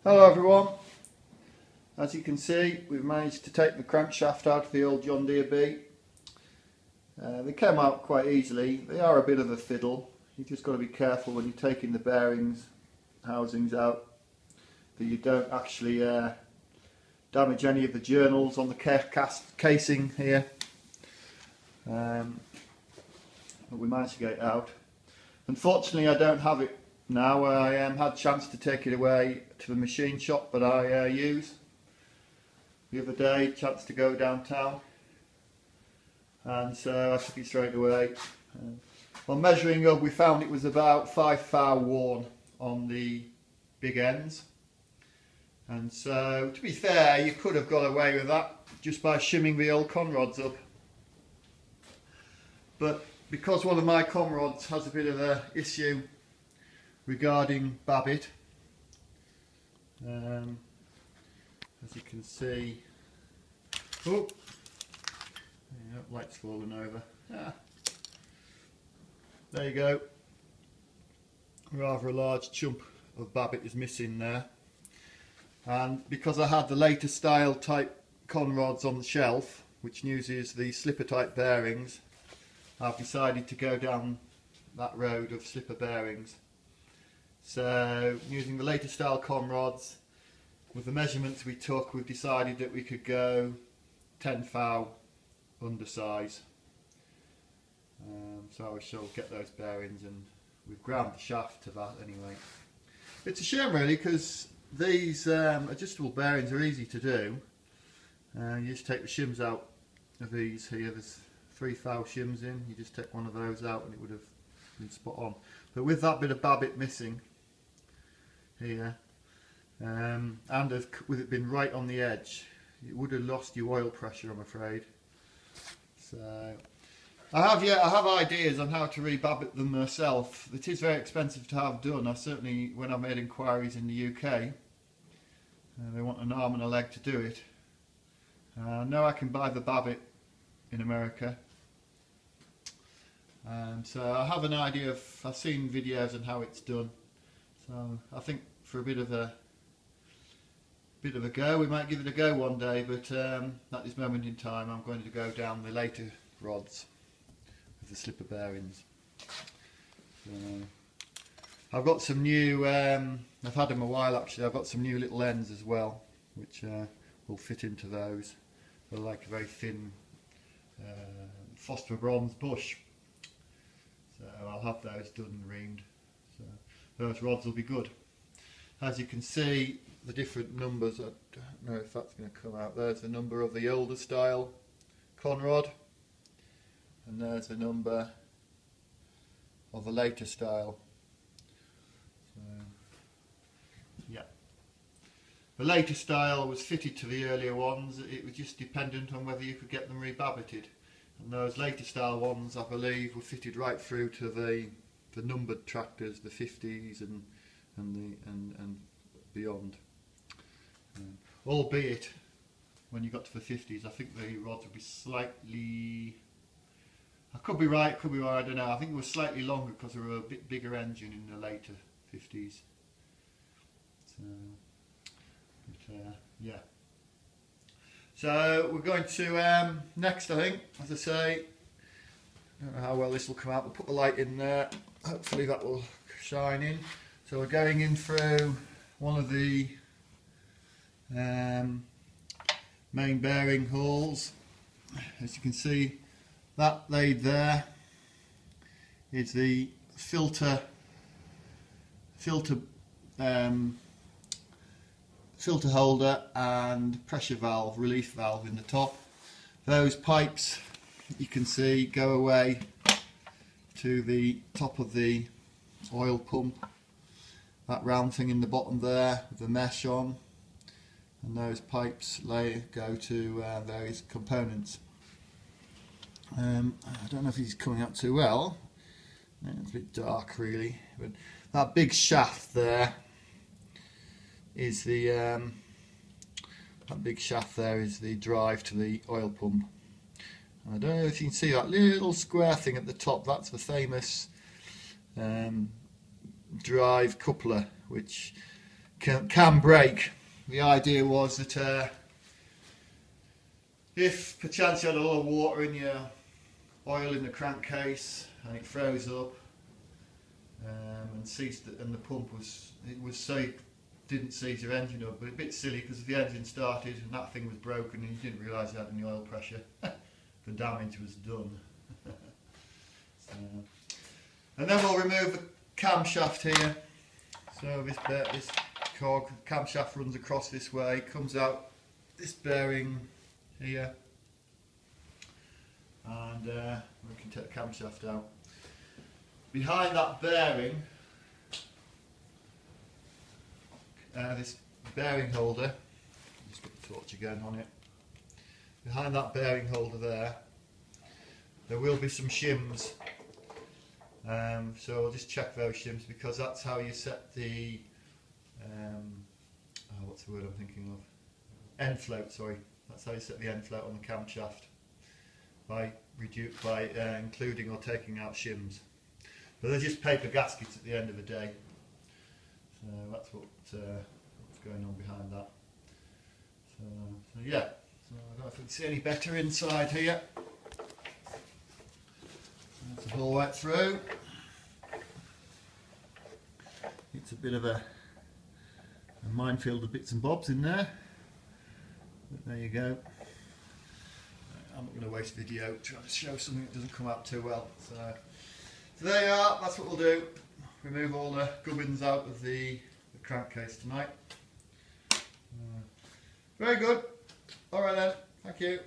Hello everyone. As you can see, we've managed to take the crankshaft out of the old John Deere B. They came out quite easily. They are a bit of a fiddle. You've just got to be careful when you're taking the bearings, housings out, that you don't actually damage any of the journals on the casing here. But we managed to get it out. Unfortunately, I don't have it now. I had a chance to take it away to the machine shop that I use the other day, chance to go downtown, and so I took it straight away. On measuring up, we found it was about 5 thou worn on the big ends, and so to be fair, you could have got away with that just by shimming the old conrods up, but because one of my conrods has a bit of an issue regarding Babbitt, as you can see, oh, yeah, light's fallen over. There you go. Rather a large chunk of Babbitt is missing there, and because I had the later style type conrods on the shelf, which uses the slipper type bearings, I've decided to go down that road of slipper bearings. So using the later style conrods, with the measurements we took, we've decided that we could go 10 thou undersize. So I shall get those bearings, and we've ground the shaft to that anyway. It's a shame really, because these adjustable bearings are easy to do. You just take the shims out of these here. There's 3 thou shims in. You just take one of those out and it would have been spot on. But with that bit of Babbitt missing here, and with it being right on the edge, it would have lost your oil pressure, I'm afraid. So I have ideas on how to re-Babbitt them myself. It is very expensive to have done. I certainly, when I've made inquiries in the UK, they want an arm and a leg to do it. I know I can buy the Babbitt in America, and so I have an idea of, I've seen videos on how it's done, so I think for a bit of a go, we might give it a go one day, but at this moment in time I'm going to go down the later rods with the slipper bearings. I've got some new, I've had them a while actually, I've got some new little ends as well, which will fit into those. They're like a very thin phosphor bronze bush, so I'll have those done and reamed, so those rods will be good. As you can see, the different numbers, I don't know if that's going to come out. There's the number of the older style conrod, and there's the number of the later style. So, yeah. The later style was fitted to the earlier ones. It was just dependent on whether you could get them re-Babbitted. And those later style ones, I believe, were fitted right through to the numbered tractors, the 50s and beyond. Albeit, when you got to the 50s, I think the rods would be slightly, I could be right, I don't know, I think it was slightly longer because there were a bit bigger engine in the later 50s. So, but, yeah. So we're going to, next I think, as I say, I don't know how well this will come out, we'll put the light in there, hopefully that will shine in. So we're going in through one of the main bearing holes. As you can see, that laid there is the filter holder and pressure valve, relief valve in the top. Those pipes, you can see, go away to the top of the oil pump. That round thing in the bottom there with the mesh on, and those pipes go to various components. I don't know if he's coming up too well. It's a bit dark really, but that big shaft there is the drive to the oil pump. I don't know if you can see that little square thing at the top. That's the famous drive coupler, which can break. The idea was that if perchance you had a lot of water in your oil in the crankcase and it froze up and ceased, and the pump was so you didn't seize your engine up, but a bit silly because if the engine started and that thing was broken and you didn't realise you had any oil pressure, the damage was done. So, and then we'll remove the camshaft here. So this cog camshaft runs across this way, comes out this bearing here, and we can take the camshaft out. Behind that bearing, this bearing holder, just put the torch again on it. Behind that bearing holder there will be some shims. So I'll just check those shims because that's how you set the what's the word I'm thinking of? End float, sorry. That's how you set the end float on the camshaft by including or taking out shims. But they're just paper gaskets at the end of the day. So that's what's going on behind that. So yeah. So I don't know if you can see any better inside here. That's the whole way through. It's a bit of a minefield of bits and bobs in there. But there you go. I'm not going to waste video trying to show something that doesn't come out too well. So there you are. That's what we'll do. Remove all the gubbins out of the crankcase tonight. Very good. Alright then. Thank you.